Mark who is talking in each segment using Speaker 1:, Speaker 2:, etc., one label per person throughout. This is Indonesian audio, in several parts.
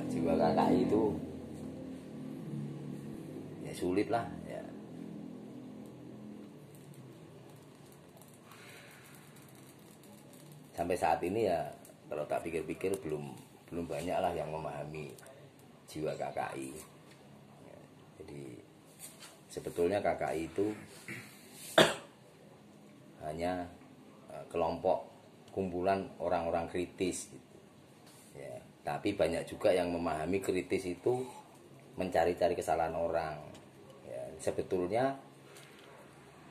Speaker 1: jiwa KKI itu ya sulit lah ya. Sampai saat ini ya kalau tak pikir-pikir belum banyak lah yang memahami jiwa KKI ya. Jadi sebetulnya KKI itu hanya kelompok kumpulan orang-orang kritis gitu. Ya, tapi banyak juga yang memahami kritis itu mencari-cari kesalahan orang. Ya, sebetulnya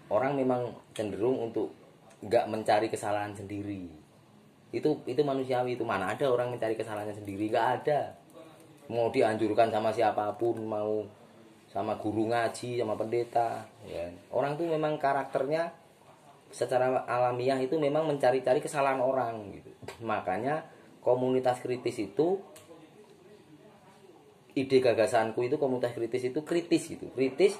Speaker 1: orang memang cenderung untuk nggak mencari kesalahan sendiri. Itu manusiawi, itu mana ada orang mencari kesalahannya sendiri, nggak ada. Mau dianjurkan sama siapapun, mau sama guru ngaji, sama pendeta, ya. Orang tuh memang karakternya secara alamiah itu memang mencari-cari kesalahan orang gitu. Makanya komunitas kritis itu, ide gagasanku itu komunitas kritis itu kritis gitu. Kritis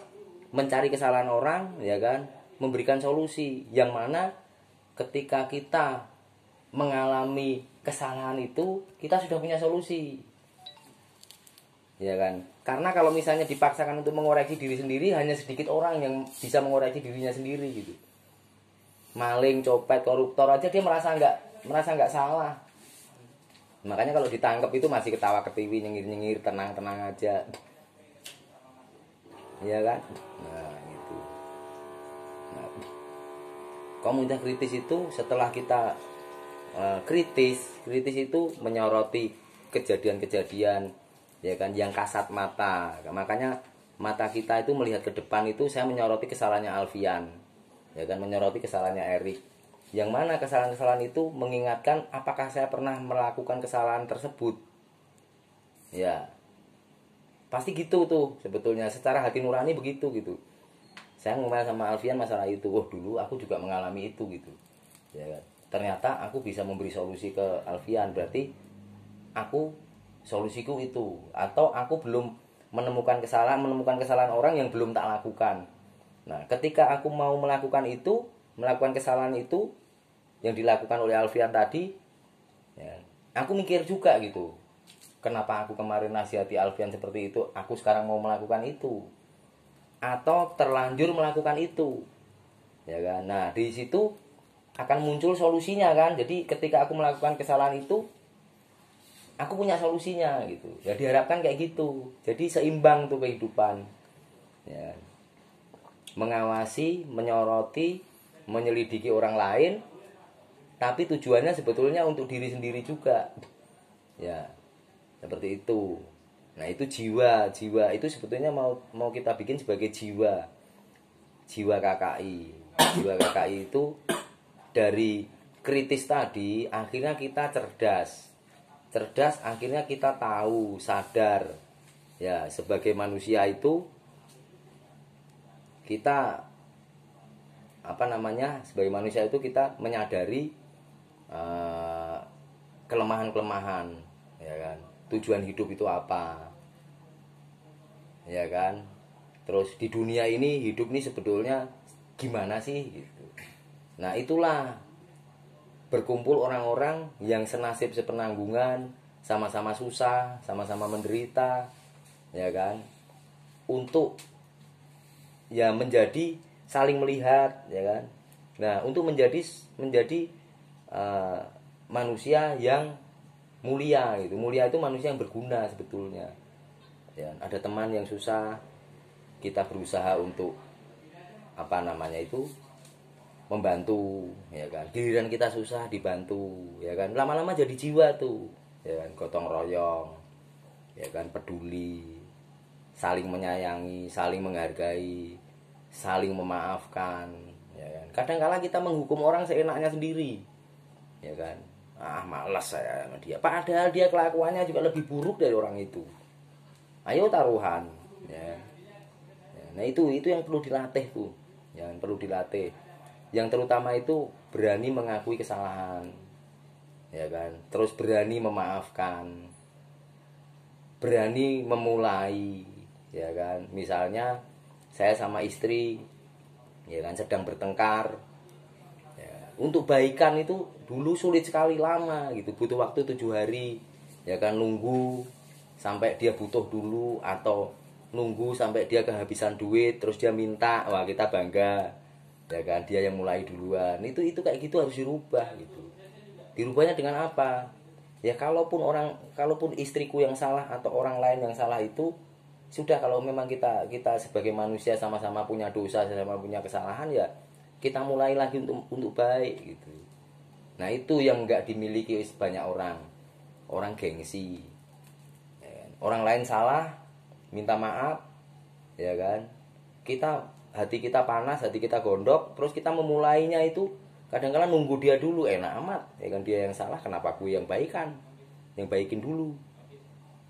Speaker 1: mencari kesalahan orang ya kan, memberikan solusi yang mana ketika kita mengalami kesalahan itu kita sudah punya solusi. Ya kan? Karena kalau misalnya dipaksakan untuk mengoreksi diri sendiri, hanya sedikit orang yang bisa mengoreksi dirinya sendiri gitu. Maling, copet, koruptor aja dia merasa nggak salah. Makanya kalau ditangkap itu masih ketawa ketiwi, nyengir-nyengir, tenang-tenang aja. Iya kan? Nah, gitu. Nah, komunitas kritis itu setelah kita kritis itu menyoroti kejadian-kejadian ya kan yang kasat mata. Makanya mata kita itu melihat ke depan itu saya menyoroti kesalahannya Alfian. Ya kan, menyoroti kesalahannya Erik. Yang mana kesalahan-kesalahan itu mengingatkan apakah saya pernah melakukan kesalahan tersebut. Ya. Pasti gitu tuh sebetulnya secara hati nurani begitu gitu. Saya ngomong sama Alfian masalah itu. Oh, dulu aku juga mengalami itu gitu. Ya kan. Ternyata aku bisa memberi solusi ke Alfian, berarti aku solusiku itu, atau aku belum menemukan kesalahan orang yang belum tak lakukan. Nah, ketika aku mau melakukan kesalahan itu yang dilakukan oleh Alfian tadi, ya, aku mikir juga gitu. Kenapa aku kemarin nasihati Alfian seperti itu, aku sekarang mau melakukan itu, atau terlanjur melakukan itu, ya kan? Nah, di situ akan muncul solusinya kan. Jadi ketika aku melakukan kesalahan itu, aku punya solusinya gitu. Ya diharapkan kayak gitu. Jadi seimbang tuh kehidupan. Ya. Mengawasi, menyoroti, menyelidiki orang lain, tapi tujuannya sebetulnya untuk diri sendiri juga. Ya, seperti itu. Nah, itu jiwa itu sebetulnya mau kita bikin sebagai jiwa KKI. Jiwa KKI itu dari kritis tadi akhirnya kita cerdas akhirnya kita tahu, sadar. Ya, sebagai manusia itu kita sebagai manusia itu kita menyadari kelemahan-kelemahan, ya kan? Tujuan hidup itu apa? Ya kan? Terus di dunia ini hidup ini sebetulnya gimana sih gitu. Nah, itulah berkumpul orang-orang yang senasib sepenanggungan, sama-sama susah, sama-sama menderita, ya kan? Untuk ya menjadi saling melihat, ya kan? Nah, untuk menjadi manusia yang mulia gitu. Mulia itu manusia yang berguna sebetulnya. Ya, ada teman yang susah, kita berusaha untuk membantu, ya kan? Giliran kita susah dibantu, ya kan? Lama-lama jadi jiwa tuh, ya kan? Gotong royong, ya kan? Peduli, saling menyayangi, saling menghargai, saling memaafkan, ya kan? Kadang-kala kita menghukum orang seenaknya sendiri, ya kan? Malas saya sama dia. Padahal dia kelakuannya juga lebih buruk dari orang itu. Ayo taruhan, ya. Nah, itu yang perlu dilatih tuh, yang perlu dilatih. Yang terutama itu berani mengakui kesalahan, ya kan? Terus berani memaafkan, berani memulai, ya kan? Misalnya saya sama istri, ya kan, sedang bertengkar, ya, untuk baikan itu dulu sulit sekali, lama gitu, butuh waktu 7 hari, ya kan, nunggu, sampai dia butuh dulu, atau nunggu sampai dia kehabisan duit terus dia minta, wah kita bangga, ya kan, dia yang mulai duluan. Itu kayak gitu harus dirubah gitu. Dirubahnya dengan apa? Ya kalaupun istriku yang salah atau orang lain yang salah, itu sudah, kalau memang kita sebagai manusia sama-sama punya dosa, sama-sama punya kesalahan, ya kita mulai lagi untuk baik gitu. Nah itu yang nggak dimiliki banyak orang gengsi. Orang lain salah, minta maaf, ya kan, hati kita panas, hati kita gondok, terus kita memulainya itu kadang-kadang nunggu dia dulu, enak amat, ya kan, dia yang salah, kenapa gue yang baikin dulu.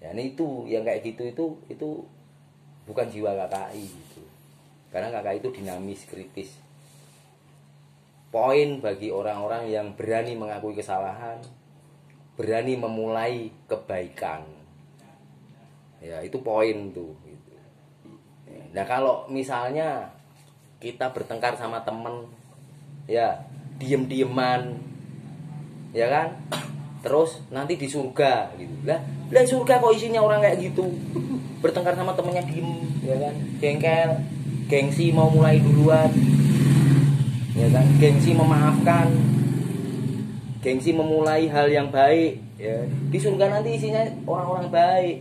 Speaker 1: Ya ini itu yang kayak gitu, itu bukan jiwa KKI gitu. Karena KKI itu dinamis, kritis. Poin bagi orang-orang yang berani mengakui kesalahan, berani memulai kebaikan. Ya, itu poin tuh gitu. Nah, kalau misalnya kita bertengkar sama temen, ya diem-dieman, ya kan? Terus nanti di surga gitu. Lah surga kok isinya orang kayak gitu. Bertengkar sama temennya diem, ya kan? Jengkel, gengsi mau mulai duluan. Ya kan, gengsi memaafkan, gengsi memulai hal yang baik, ya. Di surga nanti isinya orang-orang baik.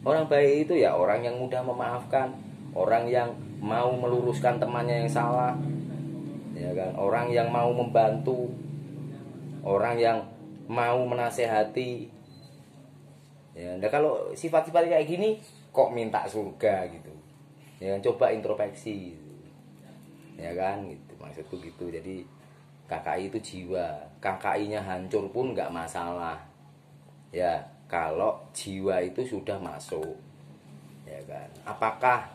Speaker 1: Orang baik itu ya orang yang mudah memaafkan, orang yang mau meluruskan temannya yang salah, ya kan, orang yang mau membantu, orang yang mau menasehati. Ya, nah kalau sifat-sifat kayak gini kok minta surga gitu. Ya, coba introspeksi. Ya kan, gitu. Maksudku gitu. Jadi KKI itu jiwa. KKI-nya hancur pun nggak masalah. Ya, kalau jiwa itu sudah masuk. Ya kan. Apakah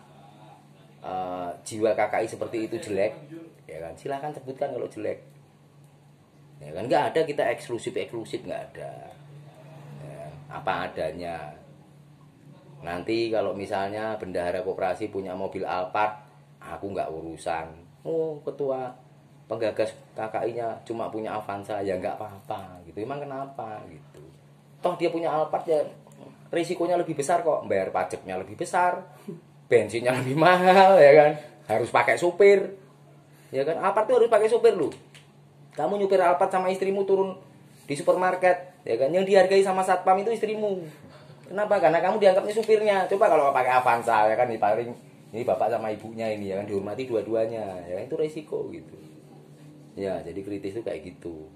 Speaker 1: jiwa KKI seperti itu jelek? Ya kan, silahkan sebutkan kalau jelek. Ya kan, nggak ada kita eksklusif nggak ada. Ya, apa adanya. Nanti kalau misalnya bendahara koperasi punya mobil Alphard, aku nggak urusan. Oh, ketua penggagas KKI-nya cuma punya Avanza, ya nggak apa-apa gitu. Emang kenapa gitu? Toh dia punya Alphard, ya risikonya lebih besar kok, bayar pajaknya lebih besar, bensinnya lebih mahal, ya kan, harus pakai supir, ya kan. Alphard tuh harus pakai supir lu. Kamu nyupir Alphard sama istrimu turun di supermarket, ya kan, yang dihargai sama satpam itu istrimu. Kenapa? Karena kamu dianggapnya supirnya. Coba kalau pakai Avanza, ya kan, ini bapak sama ibunya ini, ya kan, dihormati dua-duanya, ya kan, itu resiko gitu. Ya, jadi kritis itu kayak gitu.